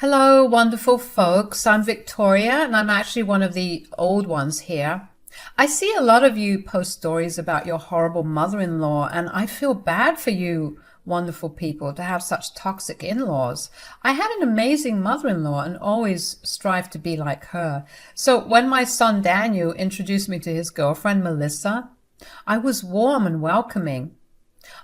Hello, wonderful folks. I'm Victoria, and I'm actually one of the old ones here. I see a lot of you post stories about your horrible mother-in-law, and I feel bad for you, wonderful people, to have such toxic in-laws. I had an amazing mother-in-law and always strived to be like her. So when my son Daniel introduced me to his girlfriend Melissa, I was warm and welcoming.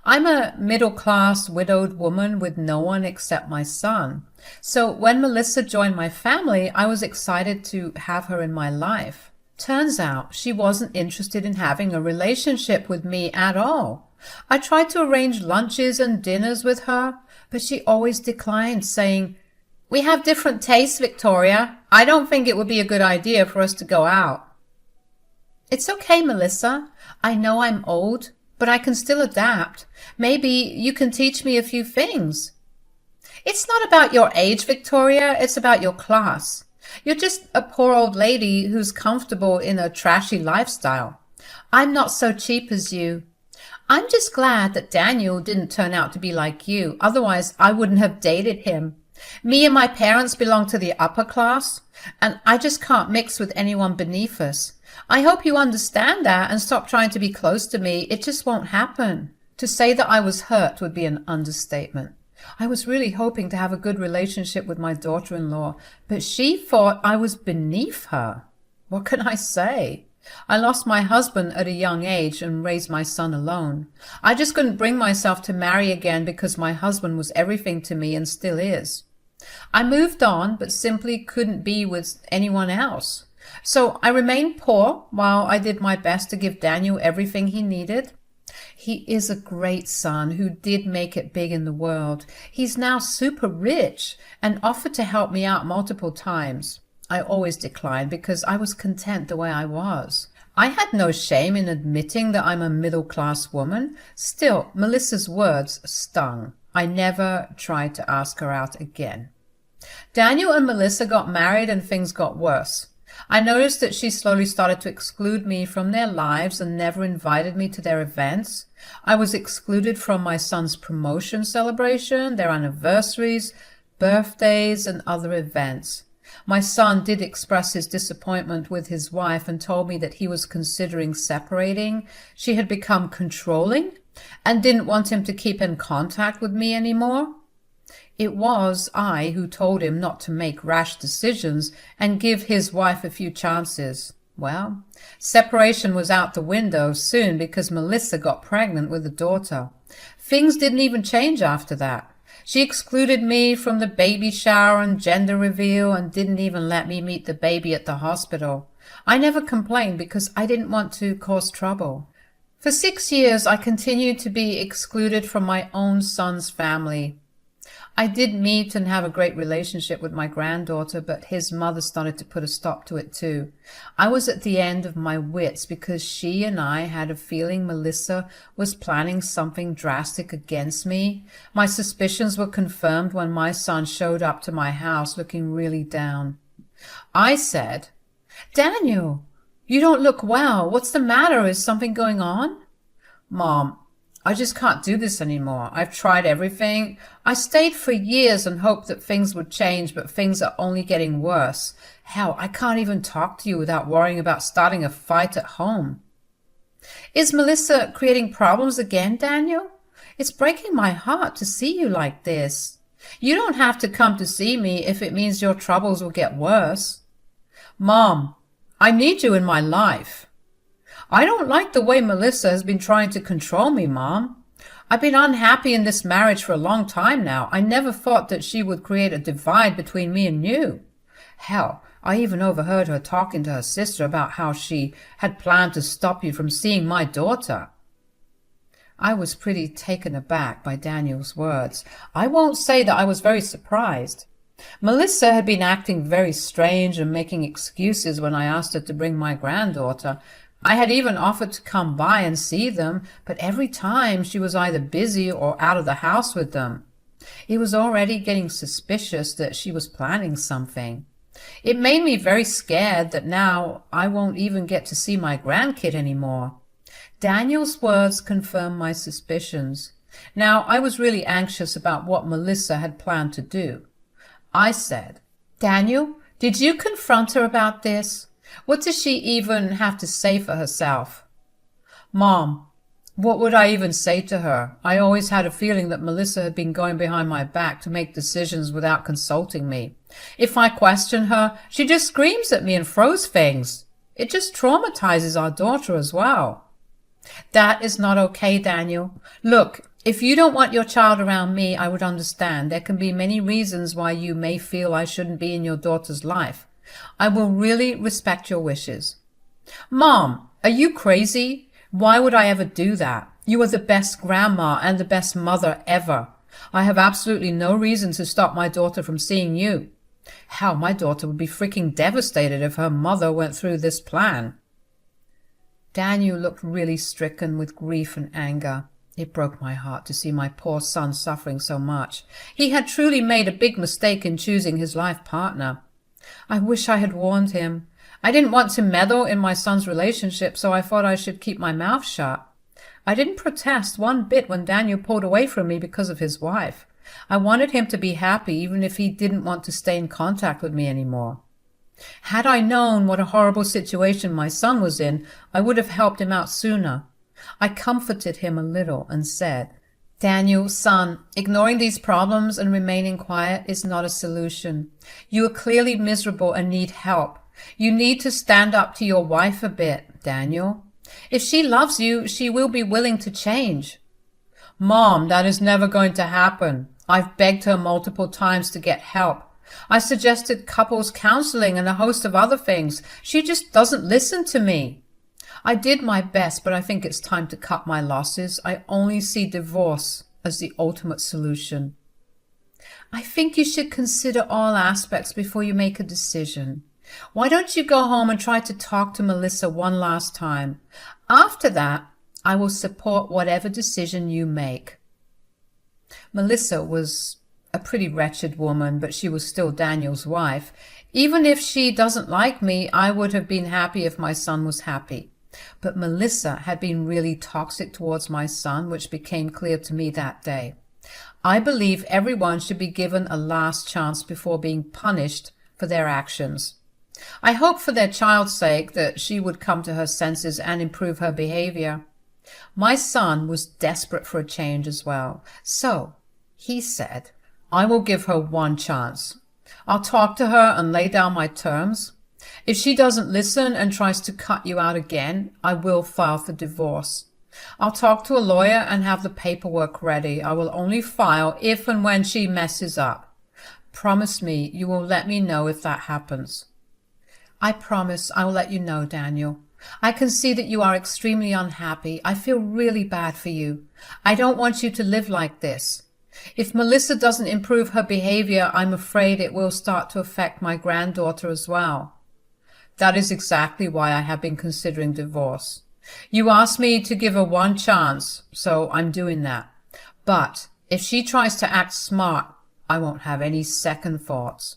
I'm a middle-class widowed woman with no one except my son. So when Melissa joined my family, I was excited to have her in my life. Turns out she wasn't interested in having a relationship with me at all. I tried to arrange lunches and dinners with her, but she always declined, saying, "We have different tastes, Victoria. I don't think it would be a good idea for us to go out." It's okay, Melissa. I know I'm old, but I can still adapt. Maybe you can teach me a few things. It's not about your age, Victoria. It's about your class. You're just a poor old lady who's comfortable in a trashy lifestyle. I'm not so cheap as you. I'm just glad that Daniel didn't turn out to be like you. Otherwise, I wouldn't have dated him. Me and my parents belong to the upper class, and I just can't mix with anyone beneath us. I hope you understand that and stop trying to be close to me. It just won't happen. To say that I was hurt would be an understatement. I was really hoping to have a good relationship with my daughter-in-law, but she thought I was beneath her. What can I say? I lost my husband at a young age and raised my son alone. I just couldn't bring myself to marry again because my husband was everything to me and still is. I moved on, but simply couldn't be with anyone else. So I remained poor while I did my best to give Daniel everything he needed. He is a great son who did make it big in the world. He's now super rich and offered to help me out multiple times. I always declined because I was content the way I was. I had no shame in admitting that I'm a middle-class woman. Still, Melissa's words stung. I never tried to ask her out again. Daniel and Melissa got married and things got worse. I noticed that she slowly started to exclude me from their lives and never invited me to their events. I was excluded from my son's promotion celebration, their anniversaries, birthdays, and other events. My son did express his disappointment with his wife and told me that he was considering separating. She had become controlling and didn't want him to keep in contact with me anymore. It was I who told him not to make rash decisions and give his wife a few chances. Well, separation was out the window soon because Melissa got pregnant with a daughter. Things didn't even change after that. She excluded me from the baby shower and gender reveal and didn't even let me meet the baby at the hospital. I never complained because I didn't want to cause trouble. For 6 years, I continued to be excluded from my own son's family. I did meet and have a great relationship with my granddaughter, but his mother started to put a stop to it too. I was at the end of my wits because she and I had a feeling Melissa was planning something drastic against me. My suspicions were confirmed when my son showed up to my house looking really down. I said, "Daniel, you don't look well. What's the matter? Is something going on?" "Mom, I just can't do this anymore. I've tried everything. I stayed for years and hoped that things would change, but things are only getting worse. Hell, I can't even talk to you without worrying about starting a fight at home." "Is Melissa creating problems again, Daniel? It's breaking my heart to see you like this. You don't have to come to see me if it means your troubles will get worse." "Mom, I need you in my life." "I don't like the way Melissa has been trying to control me, Mom. I've been unhappy in this marriage for a long time now. I never thought that she would create a divide between me and you. Hell, I even overheard her talking to her sister about how she had planned to stop you from seeing my daughter." I was pretty taken aback by Daniel's words. I won't say that I was very surprised. Melissa had been acting very strange and making excuses when I asked her to bring my granddaughter. I had even offered to come by and see them, but every time she was either busy or out of the house with them. It was already getting suspicious that she was planning something. It made me very scared that now I won't even get to see my grandkid anymore. Daniel's words confirmed my suspicions. Now I was really anxious about what Melissa had planned to do. I said, Daniel, did you confront her about this? What does she even have to say for herself? Mom, what would I even say to her? I always had a feeling that Melissa had been going behind my back to make decisions without consulting me. If I question her, she just screams at me and throws things. It just traumatizes our daughter as well. That is not okay, Daniel. Look, if you don't want your child around me, I would understand. There can be many reasons why you may feel I shouldn't be in your daughter's life. I will really respect your wishes. Mom, are you crazy? Why would I ever do that? You are the best grandma and the best mother ever. I have absolutely no reason to stop my daughter from seeing you. Hell, my daughter would be freaking devastated if her mother went through this plan. Daniel looked really stricken with grief and anger. It broke my heart to see my poor son suffering so much. He had truly made a big mistake in choosing his life partner. I wish I had warned him. I didn't want to meddle in my son's relationship, so I thought I should keep my mouth shut. I didn't protest one bit when Daniel pulled away from me because of his wife. I wanted him to be happy, even if he didn't want to stay in contact with me anymore. Had I known what a horrible situation my son was in, I would have helped him out sooner. I comforted him a little and said, Daniel, son, ignoring these problems and remaining quiet is not a solution. You are clearly miserable and need help. You need to stand up to your wife a bit, Daniel. If she loves you, she will be willing to change. Mom, that is never going to happen. I've begged her multiple times to get help. I suggested couples counseling and a host of other things. She just doesn't listen to me. I did my best, but I think it's time to cut my losses. I only see divorce as the ultimate solution. I think you should consider all aspects before you make a decision. Why don't you go home and try to talk to Melissa one last time? After that, I will support whatever decision you make. Melissa was a pretty wretched woman, but she was still Daniel's wife. Even if she doesn't like me, I would have been happy if my son was happy. But Melissa had been really toxic towards my son, which became clear to me that day. I believe everyone should be given a last chance before being punished for their actions. I hope for their child's sake that she would come to her senses and improve her behavior. My son was desperate for a change as well. So he said, I will give her one chance. I'll talk to her and lay down my terms. If she doesn't listen and tries to cut you out again, I will file for divorce. I'll talk to a lawyer and have the paperwork ready. I will only file if and when she messes up. Promise me you will let me know if that happens. I promise I will let you know, Daniel. I can see that you are extremely unhappy. I feel really bad for you. I don't want you to live like this. If Melissa doesn't improve her behavior, I'm afraid it will start to affect my granddaughter as well. That is exactly why I have been considering divorce. You asked me to give her one chance, so I'm doing that. But if she tries to act smart, I won't have any second thoughts.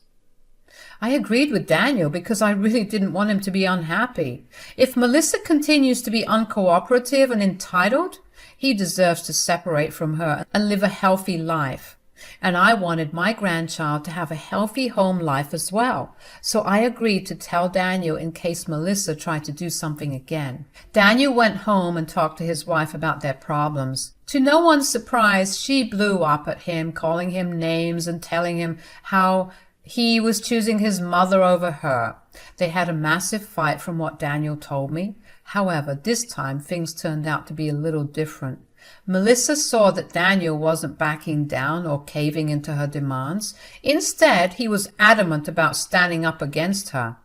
I agreed with Daniel because I really didn't want him to be unhappy. If Melissa continues to be uncooperative and entitled, he deserves to separate from her and live a healthy life. And I wanted my grandchild to have a healthy home life as well. So I agreed to tell Daniel in case Melissa tried to do something again. Daniel went home and talked to his wife about their problems. To no one's surprise, she blew up at him, calling him names and telling him how he was choosing his mother over her. They had a massive fight from what Daniel told me. However, this time things turned out to be a little different. Melissa saw that Daniel wasn't backing down or caving into her demands. Instead, he was adamant about standing up against her.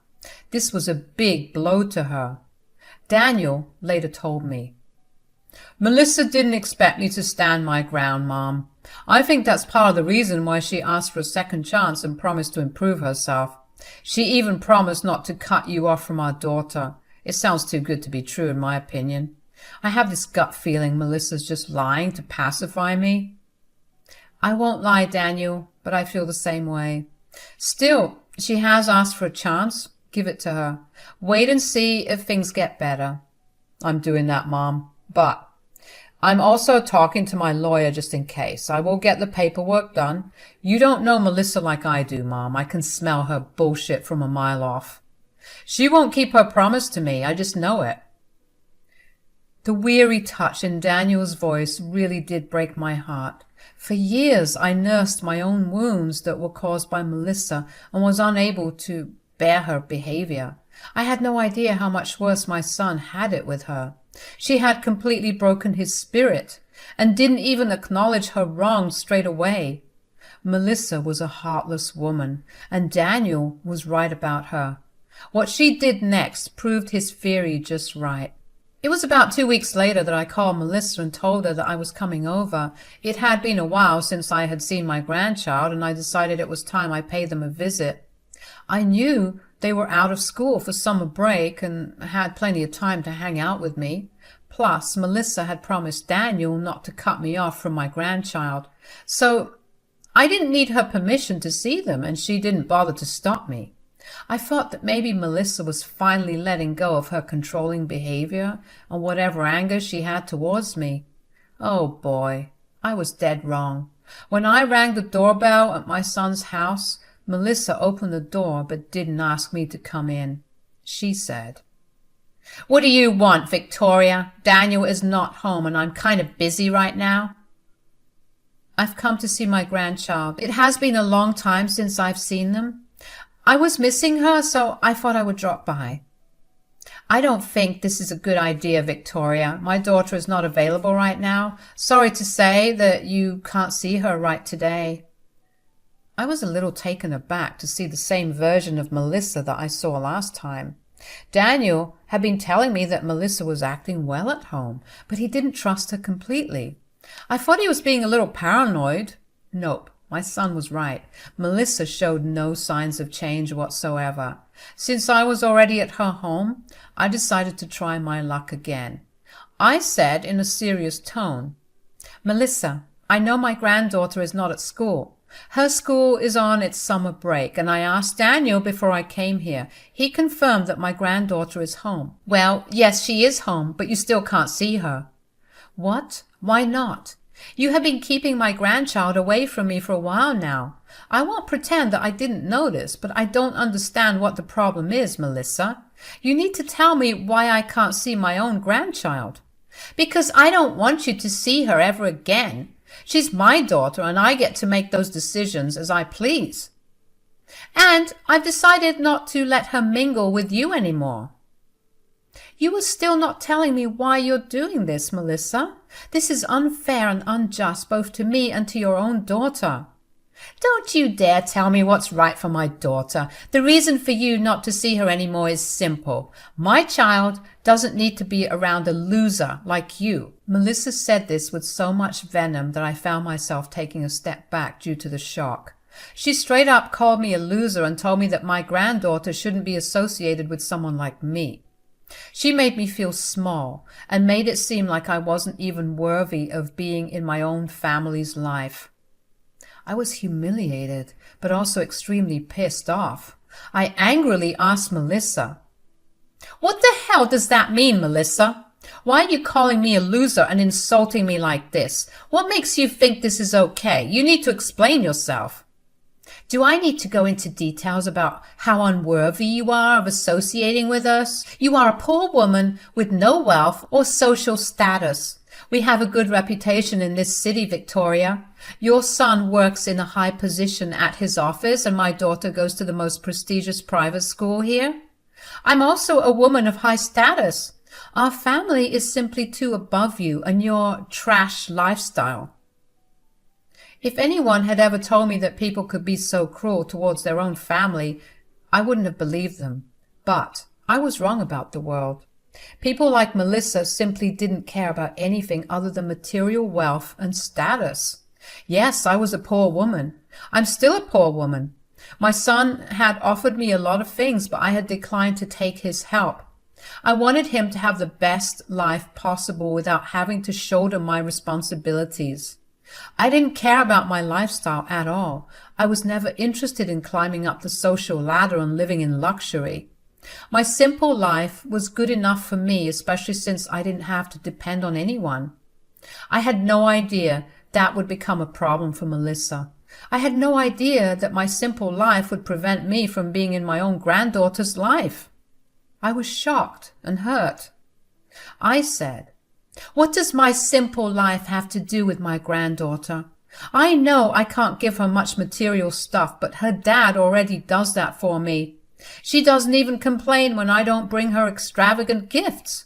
This was a big blow to her. Daniel later told me, Melissa didn't expect me to stand my ground, Mom. I think that's part of the reason why she asked for a second chance and promised to improve herself. She even promised not to cut you off from our daughter. It sounds too good to be true, in my opinion. I have this gut feeling Melissa's just lying to pacify me. I won't lie, Daniel, but I feel the same way. Still, she has asked for a chance. Give it to her. Wait and see if things get better. I'm doing that, Mom. But I'm also talking to my lawyer just in case. I will get the paperwork done. You don't know Melissa like I do, Mom. I can smell her bullshit from a mile off. She won't keep her promise to me. I just know it. The weary touch in Daniel's voice really did break my heart. For years I nursed my own wounds that were caused by Melissa and was unable to bear her behavior. I had no idea how much worse my son had it with her. She had completely broken his spirit and didn't even acknowledge her wrong straight away. Melissa was a heartless woman, and Daniel was right about her. What she did next proved his theory just right. It was about 2 weeks later that I called Melissa and told her that I was coming over. It had been a while since I had seen my grandchild, and I decided it was time I paid them a visit. I knew they were out of school for summer break and had plenty of time to hang out with me. Plus, Melissa had promised Daniel not to cut me off from my grandchild. So I didn't need her permission to see them, and she didn't bother to stop me. I thought that maybe Melissa was finally letting go of her controlling behavior and whatever anger she had towards me. Oh boy, I was dead wrong. When I rang the doorbell at my son's house, Melissa opened the door but didn't ask me to come in. She said, "What do you want, Victoria? Daniel is not home and I'm kind of busy right now." "I've come to see my grandchild. It has been a long time since I've seen them. I was missing her, so I thought I would drop by." "I don't think this is a good idea, Victoria. My daughter is not available right now. Sorry to say that you can't see her right today." I was a little taken aback to see the same version of Melissa that I saw last time. Daniel had been telling me that Melissa was acting well at home, but he didn't trust her completely. I thought he was being a little paranoid. Nope. My son was right. Melissa showed no signs of change whatsoever. Since I was already at her home, I decided to try my luck again. I said in a serious tone, "Melissa, I know my granddaughter is not at school. Her school is on its summer break, and I asked Daniel before I came here. He confirmed that my granddaughter is home." "Well, yes, she is home, but you still can't see her." "What? Why not? You have been keeping my grandchild away from me for a while now. I won't pretend that I didn't notice, but I don't understand what the problem is, Melissa. You need to tell me why I can't see my own grandchild." "Because I don't want you to see her ever again. She's my daughter, and I get to make those decisions as I please. And I've decided not to let her mingle with you anymore." "You are still not telling me why you're doing this, Melissa. This is unfair and unjust both to me and to your own daughter." "Don't you dare tell me what's right for my daughter. The reason for you not to see her anymore is simple. My child doesn't need to be around a loser like you." Melissa said this with so much venom that I found myself taking a step back due to the shock. She straight up called me a loser and told me that my granddaughter shouldn't be associated with someone like me. She made me feel small and made it seem like I wasn't even worthy of being in my own family's life. I was humiliated, but also extremely pissed off. I angrily asked Melissa, "What the hell does that mean, Melissa? Why are you calling me a loser and insulting me like this? What makes you think this is okay? You need to explain yourself." "Do I need to go into details about how unworthy you are of associating with us? You are a poor woman with no wealth or social status. We have a good reputation in this city, Victoria. Your son works in a high position at his office, and my daughter goes to the most prestigious private school here. I'm also a woman of high status. Our family is simply too above you and your trash lifestyle." If anyone had ever told me that people could be so cruel towards their own family, I wouldn't have believed them. But I was wrong about the world. People like Melissa simply didn't care about anything other than material wealth and status. Yes, I was a poor woman. I'm still a poor woman. My son had offered me a lot of things, but I had declined to take his help. I wanted him to have the best life possible without having to shoulder my responsibilities. I didn't care about my lifestyle at all. I was never interested in climbing up the social ladder and living in luxury. My simple life was good enough for me, especially since I didn't have to depend on anyone. I had no idea that would become a problem for Melissa. I had no idea that my simple life would prevent me from being in my own granddaughter's life. I was shocked and hurt. I said, "What does my simple life have to do with my granddaughter? I know I can't give her much material stuff, but her dad already does that for me. She doesn't even complain when I don't bring her extravagant gifts."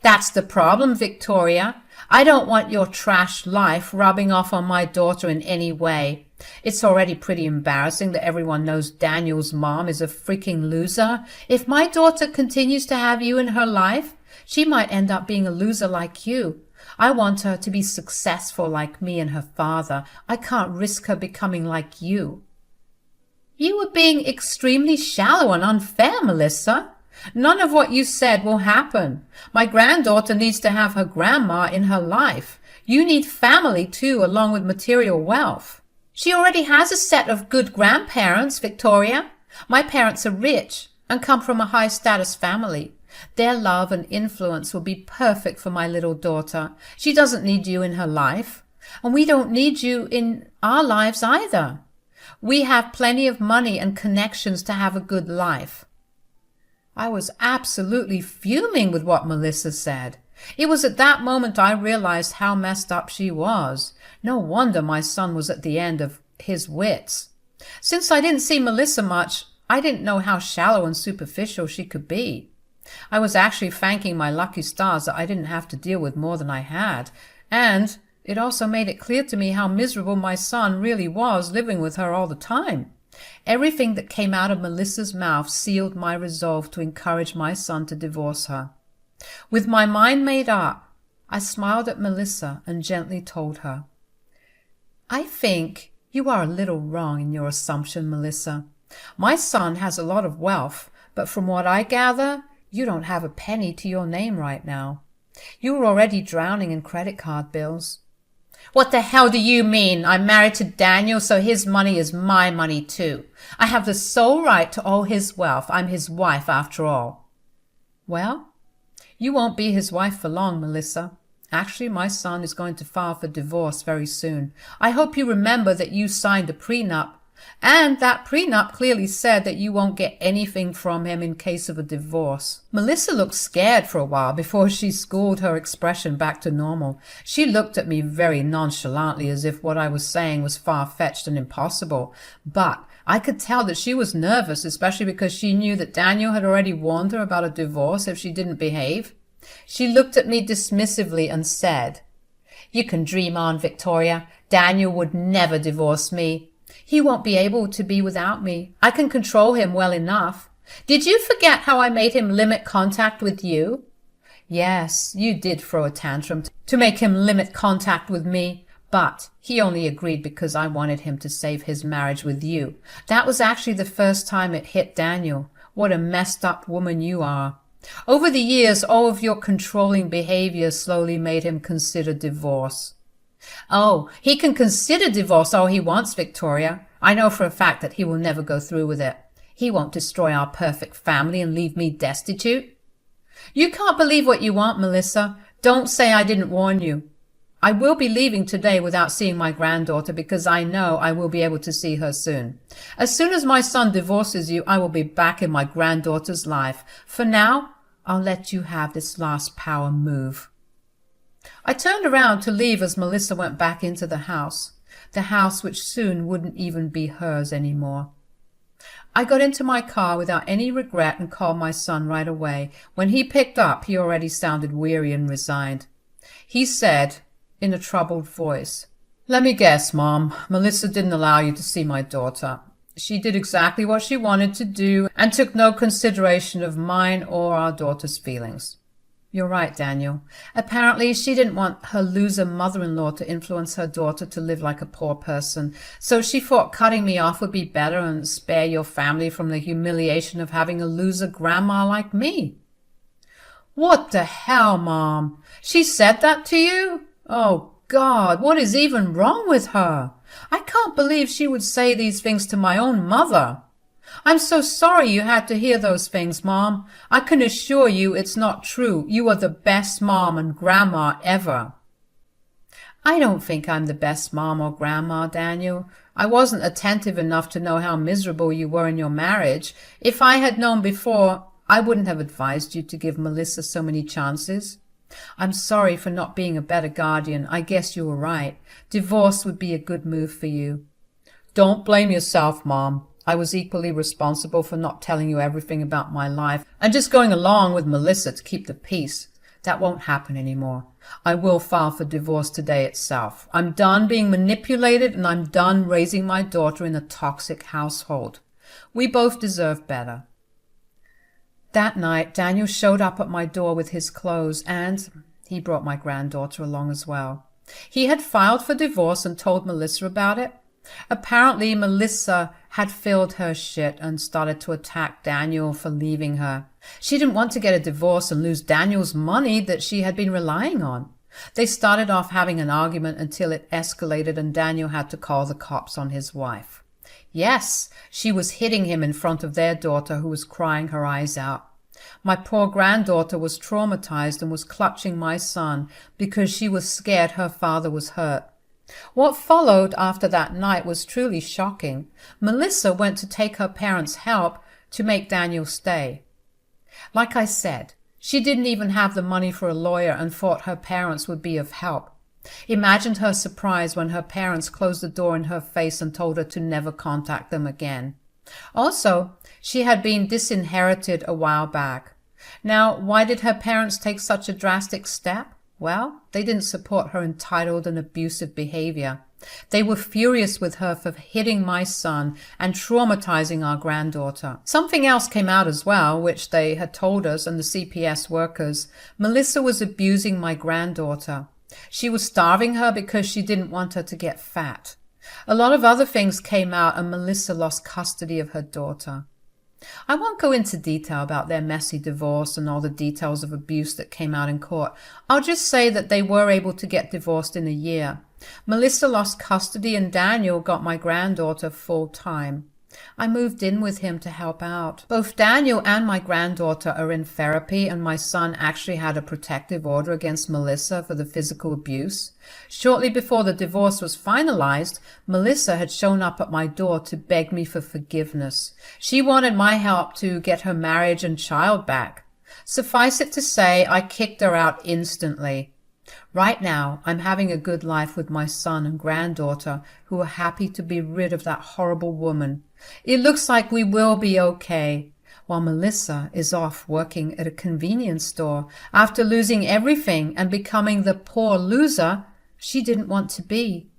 "That's the problem, Victoria. I don't want your trash life rubbing off on my daughter in any way. It's already pretty embarrassing that everyone knows Daniel's mom is a freaking loser. If my daughter continues to have you in her life, she might end up being a loser like you. I want her to be successful like me and her father. I can't risk her becoming like you." "You were being extremely shallow and unfair, Melissa. None of what you said will happen. My granddaughter needs to have her grandma in her life. You need family too, along with material wealth." "She already has a set of good grandparents, Victoria. My parents are rich and come from a high-status family. Their love and influence will be perfect for my little daughter. She doesn't need you in her life, and we don't need you in our lives either. We have plenty of money and connections to have a good life." I was absolutely fuming with what Melissa said. It was at that moment I realized how messed up she was. No wonder my son was at the end of his wits. Since I didn't see Melissa much, I didn't know how shallow and superficial she could be. I was actually thanking my lucky stars that I didn't have to deal with more than I had, and it also made it clear to me how miserable my son really was living with her all the time. Everything that came out of Melissa's mouth sealed my resolve to encourage my son to divorce her. With my mind made up, I smiled at Melissa and gently told her, "I think you are a little wrong in your assumption, Melissa. My son has a lot of wealth, but from what I gather, you don't have a penny to your name right now. You're already drowning in credit card bills." "What the hell do you mean? I'm married to Daniel, so his money is my money too. I have the sole right to all his wealth. I'm his wife after all." "Well, you won't be his wife for long, Melissa. Actually, my son is going to file for divorce very soon. I hope you remember that you signed a prenup, and that prenup clearly said that you won't get anything from him in case of a divorce." Melissa looked scared for a while before she schooled her expression back to normal. She looked at me very nonchalantly as if what I was saying was far-fetched and impossible. But I could tell that she was nervous, especially because she knew that Daniel had already warned her about a divorce if she didn't behave. She looked at me dismissively and said, "You can dream on, Victoria. Daniel would never divorce me. He won't be able to be without me. I can control him well enough. Did you forget how I made him limit contact with you?" "Yes, you did throw a tantrum to make him limit contact with me, but he only agreed because I wanted him to save his marriage with you. That was actually the first time it hit Daniel. What a messed up woman you are. Over the years, all of your controlling behavior slowly made him consider divorce." "Oh, he can consider divorce all he wants, Victoria. I know for a fact that he will never go through with it. He won't destroy our perfect family and leave me destitute." "You can't believe what you want, Melissa. Don't say I didn't warn you. I will be leaving today without seeing my granddaughter because I know I will be able to see her soon. As soon as my son divorces you, I will be back in my granddaughter's life. For now, I'll let you have this last power move." I turned around to leave as Melissa went back into the house which soon wouldn't even be hers anymore. I got into my car without any regret and called my son right away. When he picked up, he already sounded weary and resigned. He said, in a troubled voice, "Let me guess, Mom. Melissa didn't allow you to see my daughter. She did exactly what she wanted to do and took no consideration of mine or our daughter's feelings." "You're right, Daniel. Apparently she didn't want her loser mother-in-law to influence her daughter to live like a poor person, so she thought cutting me off would be better and spare your family from the humiliation of having a loser grandma like me." "What the hell, Mom? She said that to you? Oh, God, what is even wrong with her? I can't believe she would say these things to my own mother. I'm so sorry you had to hear those things, Mom. I can assure you it's not true. You are the best mom and grandma ever." I don't think I'm the best mom or grandma, Daniel. I wasn't attentive enough to know how miserable you were in your marriage. If I had known before, I wouldn't have advised you to give Melissa so many chances. I'm sorry for not being a better guardian. I guess you were right. Divorce would be a good move for you. Don't blame yourself, Mom. I was equally responsible for not telling you everything about my life and just going along with Melissa to keep the peace. That won't happen anymore. I will file for divorce today itself. I'm done being manipulated and I'm done raising my daughter in a toxic household. We both deserve better. That night, Daniel showed up at my door with his clothes and he brought my granddaughter along as well. He had filed for divorce and told Melissa about it. Apparently, Melissa had filled her shit and started to attack Daniel for leaving her. She didn't want to get a divorce and lose Daniel's money that she had been relying on. They started off having an argument until it escalated and Daniel had to call the cops on his wife. Yes, she was hitting him in front of their daughter who was crying her eyes out. My poor granddaughter was traumatized and was clutching my son because she was scared her father was hurt. What followed after that night was truly shocking. Melissa went to take her parents' help to make Daniel stay. Like I said, she didn't even have the money for a lawyer and thought her parents would be of help. Imagined her surprise when her parents closed the door in her face and told her to never contact them again. Also, she had been disinherited a while back. Now, why did her parents take such a drastic step? Well, they didn't support her entitled and abusive behavior. They were furious with her for hitting my son and traumatizing our granddaughter. Something else came out as well, which they had told us and the CPS workers. Melissa was abusing my granddaughter. She was starving her because she didn't want her to get fat. A lot of other things came out and Melissa lost custody of her daughter. I won't go into detail about their messy divorce and all the details of abuse that came out in court. I'll just say that they were able to get divorced in a year. Melissa lost custody and Daniel got my granddaughter full time. I moved in with him to help out. Both Daniel and my granddaughter are in therapy and my son actually had a protective order against Melissa for the physical abuse. Shortly before the divorce was finalized, Melissa had shown up at my door to beg me for forgiveness. She wanted my help to get her marriage and child back. Suffice it to say, I kicked her out instantly. Right now, I'm having a good life with my son and granddaughter who are happy to be rid of that horrible woman. It looks like we will be okay, while Melissa is off working at a convenience store after losing everything and becoming the poor loser she didn't want to be.